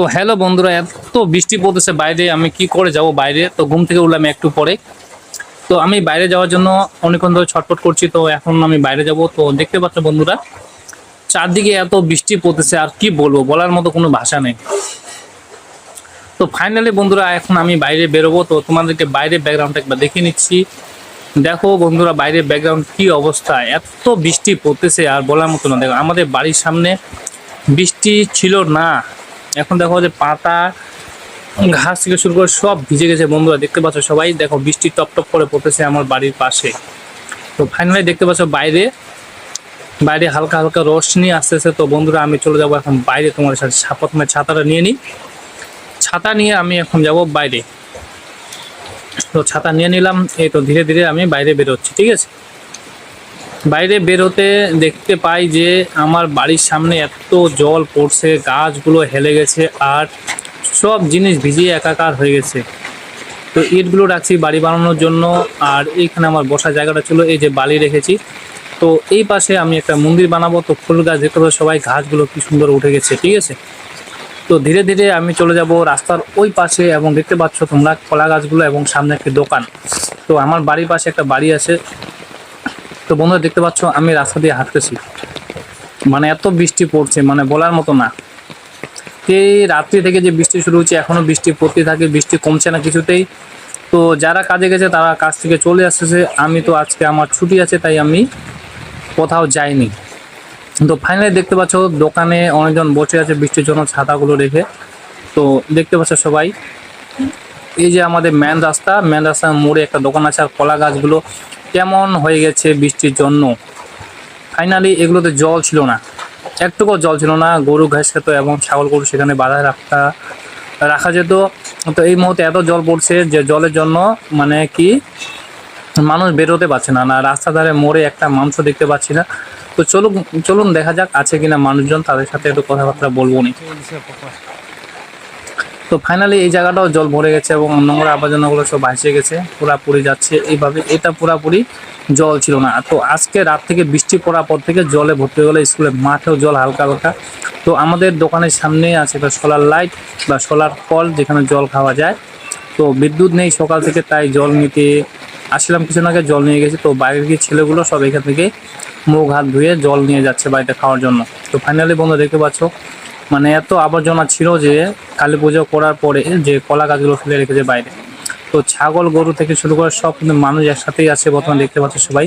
তো হ্যালো বন্ধুরা, এত বৃষ্টি পড়তেছে বাইরে, আমি কি করে যাব বাইরে? তো ঘুম থেকে উঠলাম একটু পরে। তো আমি বাইরে যাওয়ার জন্য অনেকক্ষণ ধরে ছটফট করছি। তো এখন আমি বাইরে যাব। তো দেখতে পাচ্ছ বন্ধুরা, চারদিকে এত বৃষ্টি পড়তেছে, আর কি বলবো, বলার মতো কোনো ভাষা নেই। তো ফাইনালি বন্ধুরা, এখন আমি বাইরে বেরোবো। তো তোমাদেরকে বাইরের ব্যাকগ্রাউন্ডটা একবার দেখিয়ে নিচ্ছি। দেখো বন্ধুরা, বাইরের ব্যাকগ্রাউন্ড কি অবস্থা, এত বৃষ্টি পড়তেছে আর বলার মতো না। দেখো আমাদের বাড়ির সামনে বৃষ্টি ছিল না, এখন দেখো যে পাতা ঘাস থেকে শুরু করে সব ভিজে গেছে বন্ধুরা। দেখতে পাচ্ছ সবাই, দেখো বৃষ্টি টপ টপ করে পড়তেছে আমার বাড়ির পাশে। তো ফাইনালি দেখতে পাচ্ছ বাইরে বাইরে হালকা হালকা রোশনি আসতেছে। তো বন্ধুরা, আমি চলে যাবো এখন বাইরে তোমার সাথে। প্রথমে ছাতাটা নিয়ে নিই, ছাতা নিয়ে আমি এখন যাব বাইরে। তো ছাতা নিয়ে নিলাম, এই তো ধীরে ধীরে আমি বাইরে বেরোচ্ছি, ঠিক আছে। বাইরে বেরোতে দেখতে পাই যে আমার বাড়ির সামনে এত জল পড়ছে, গাছগুলো হেলে গেছে আর সব জিনিস ভিজিয়ে একাকার হয়ে গেছে। তো ইটগুলো রাখছি বাড়ি বানানোর জন্য, আর এইখানে আমার বসার জায়গাটা ছিল, এই যে বালি রেখেছি। তো এই পাশে আমি একটা মন্দির বানাবো। তো ফুল গাছ দেখতে পাবো সবাই, ঘাসগুলো কি সুন্দর উঠে গেছে, ঠিক আছে। তো ধীরে ধীরে আমি চলে যাব রাস্তার ওই পাশে, এবং দেখতে পাচ্ছ তোমরা কলা গাছগুলো এবং সামনে একটি দোকান। তো আমার বাড়ির পাশে একটা বাড়ি আছে। তো বন্ধুরা দেখতে পাচ্ছ আমি রাস্তা দিয়ে হাঁটতেছি, মানে এত বৃষ্টি পড়ছে, মানে বলার মতো না। এই রাত্রি থেকে যে বৃষ্টি শুরু হচ্ছে, এখনো বৃষ্টি পড়তে থাকে, বৃষ্টি কমছে না কিছুতেই। তো যারা কাজে গেছে তারা কাজ থেকে চলে আসতেছে, আমি তো আজকে আমার ছুটি আছে, তাই আমি কোথাও যাইনি। তো ফাইনালি দেখতে পাচ্ছ দোকানে অনেকজন বসে আছে বৃষ্টির জন্য ছাতাগুলো রেখে। তো দেখতে পাচ্ছ সবাই, এই যে আমাদের মেন রাস্তার মোড়ে একটা দোকান আছে, আর কলা গাছগুলো কেমন হয়ে গেছে বৃষ্টির জন্য। ফাইনালি এগুলোতে জল ছিল না, একটুকুও জল ছিল না। গরু ঘাস খেত এবং ছাগল গরু সেখানে বাধা রাখা যেত। তো এই মুহূর্তে এত জল পড়ছে যে জলের জন্য মানে কি মানুষ বেরোতে পারছে না। রাস্তার ধারে মোড়ে একটা মাংস দেখতে পাচ্ছি না। তো চলুন দেখা যাক আছে কিনা মানুষজন, তাদের সাথে একটু কথাবার্তা বলবো নি। তো ফাইনালি এই জায়গাটাও জল ভরে গেছে এবং নোংরা আবর্জনাগুলো সব ভাসে গেছে, পুরাপুরি যাচ্ছে এইভাবে। এটা পুরাপুরি জল ছিল না। তো আজকে রাত থেকে বৃষ্টি পড়ার পর থেকে জলে ভর্তি হয়ে গেলো, স্কুলের মাঠেও জল হালকা হালকা। তো আমাদের দোকানের সামনে আছে একটা সোলার লাইট বা সোলার কল, যেখানে জল খাওয়া যায়। তো বিদ্যুৎ নেই সকাল থেকে, তাই জল নিতে আসলাম, কিছু আগে জল নিয়ে গেছি। তো বাইরের কি ছেলেগুলো সব এখান থেকে মুখ হাত ধুয়ে জল নিয়ে যাচ্ছে বাড়িতে খাওয়ার জন্য। তো ফাইনালি বন্ধু দেখতে পাচ্ছ, মানে এত আবর্জনা ছিল যে কালী পুজো করার পরে যে কলা গাছগুলো ফেলে রেখেছে বাইরে। তো ছাগল গরু থেকে শুরু করে সব কিন্তু মানুষ একসাথেই আছে বর্তমানে, দেখতে পাচ্ছ সবাই।